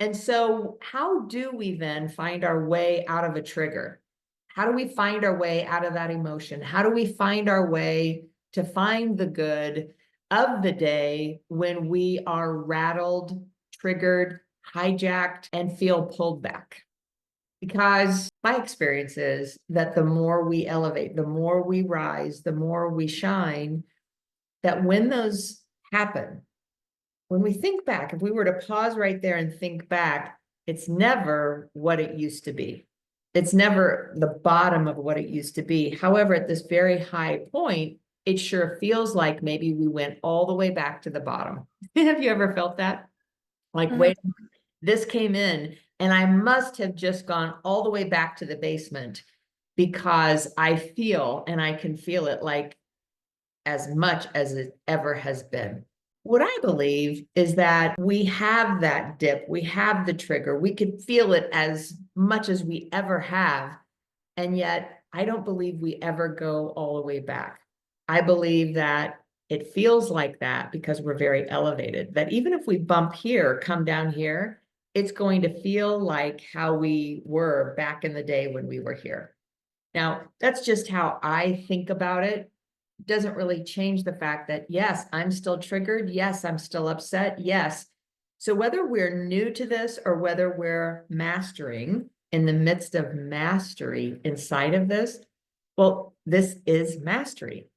And so how do we then find our way out of a trigger? How do we find our way out of that emotion? How do we find our way to find the good of the day when we are rattled, triggered, hijacked, and feel pulled back? Because my experience is that the more we elevate, the more we rise, the more we shine, that when those happen, when we think back, if we were to pause right there and think back, it's never what it used to be. It's never the bottom of what it used to be. However, at this very high point, it sure feels like maybe we went all the way back to the bottom. Have you ever felt that? Like, Mhm. wait, this came in and I must have just gone all the way back to the basement because I feel, and I can feel it like as much as it ever has been. What I believe is that we have that dip, we have the trigger, we could feel it as much as we ever have. And yet, I don't believe we ever go all the way back. I believe that it feels like that because we're very elevated, that even if we bump here, come down here, it's going to feel like how we were back in the day when we were here. Now, that's just how I think about it. Doesn't really change the fact that, yes, I'm still triggered. Yes, I'm still upset. Yes. So whether we're new to this or whether we're mastering in the midst of mastery inside of this, well, this is mastery.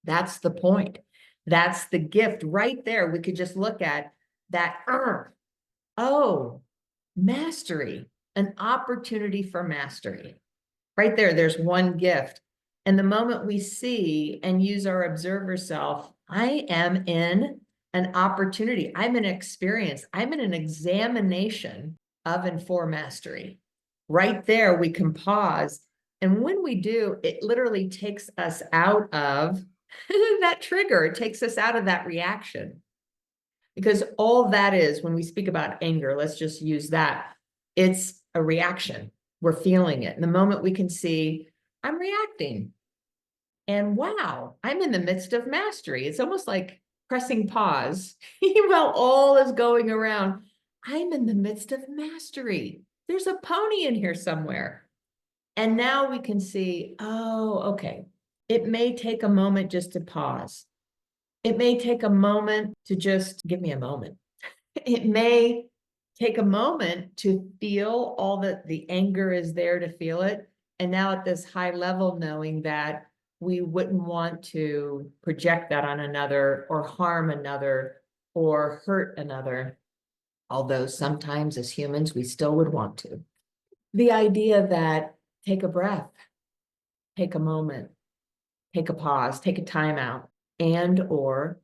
That's the point. That's the gift right there. We could just look at that. Oh, mastery, an opportunity for mastery. Right there, there's one gift. And the moment we see and use our observer self, I am in an opportunity. I'm in an experience. I'm in an examination of and for mastery. Right there, we can pause. And when we do, it literally takes us out of that trigger. It takes us out of that reaction. Because all that is, when we speak about anger, let's just use that. It's a reaction. We're feeling it. And the moment we can see, I'm reacting. And wow, I'm in the midst of mastery. It's almost like pressing pause while all is going around. I'm in the midst of mastery. There's a pony in here somewhere. And now we can see, oh, okay. It may take a moment just to pause. It may take a moment to just give me a moment. It may take a moment to feel all that the anger is there to feel it. And now at this high level, knowing that we wouldn't want to project that on another or harm another or hurt another. Although sometimes as humans, we still would want to. The idea that take a breath, take a moment, take a pause, take a time out, and or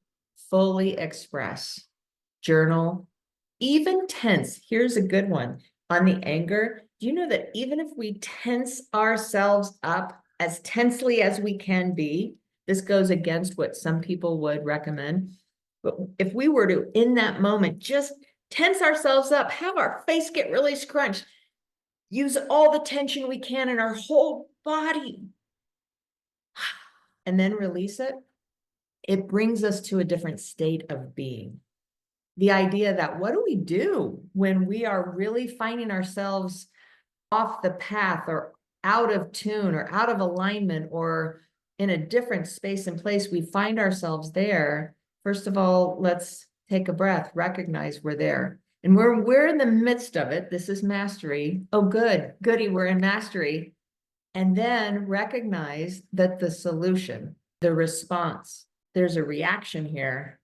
fully express, journal, even tense. Here's a good one on the anger. Do you know that even if we tense ourselves up as tensely as we can be, this goes against what some people would recommend. But if we were to, in that moment, just tense ourselves up, have our face get really scrunched, use all the tension we can in our whole body, and then release it, it brings us to a different state of being. The idea that what do we do when we are really finding ourselves off the path or out of tune or out of alignment or in a different space and place, we find ourselves there. First of all, let's take a breath, recognize we're there. And we're in the midst of it. This is mastery. Oh, good, goody, we're in mastery. And then recognize that the solution, the response, there's a reaction here.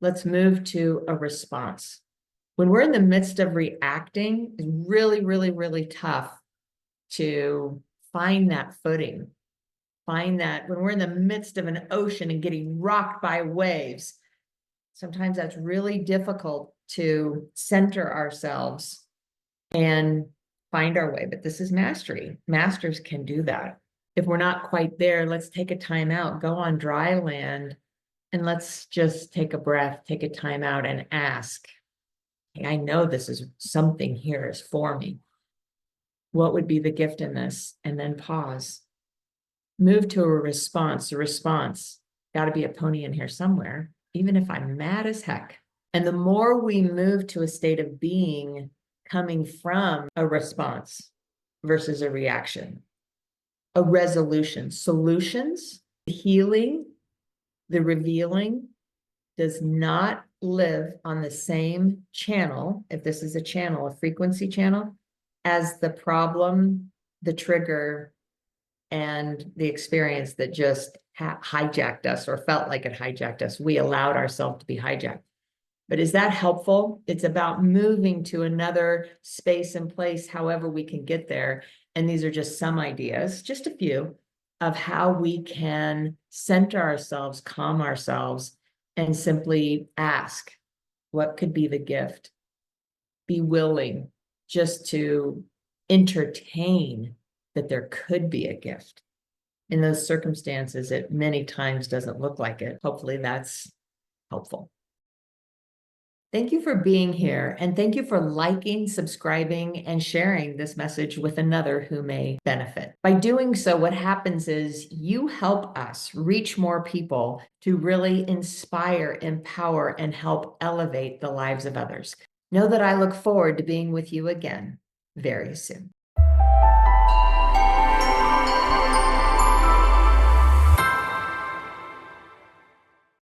Let's move to a response. When we're in the midst of reacting, it's really, really, really tough to find that footing. Find that when we're in the midst of an ocean and getting rocked by waves, sometimes that's really difficult to center ourselves and find our way. But this is mastery. Masters can do that. If we're not quite there, let's take a time out, go on dry land, and let's just take a breath, take a time out and ask, hey, I know this is something here is for me. What would be the gift in this? And then pause. Move to a response. A response. Got to be a pony in here somewhere. Even if I'm mad as heck, And the more we move to a state of being coming from a response versus a reaction, a resolution, solutions, healing, the revealing does not live on the same channel, if this is a channel, a frequency channel, as the problem, the trigger, and the experience that just hijacked us or felt like it hijacked us. We allowed ourselves to be hijacked. But is that helpful? It's about moving to another space and place, however we can get there. And these are just some ideas, just a few, of how we can center ourselves, calm ourselves, and simply ask, what could be the gift? Be willing just to entertain that there could be a gift. In those circumstances, it many times doesn't look like it. Hopefully that's helpful. Thank you for being here, and thank you for liking, subscribing, and sharing this message with another who may benefit. By doing so, what happens is you help us reach more people to really inspire, empower, and help elevate the lives of others. Know that I look forward to being with you again very soon.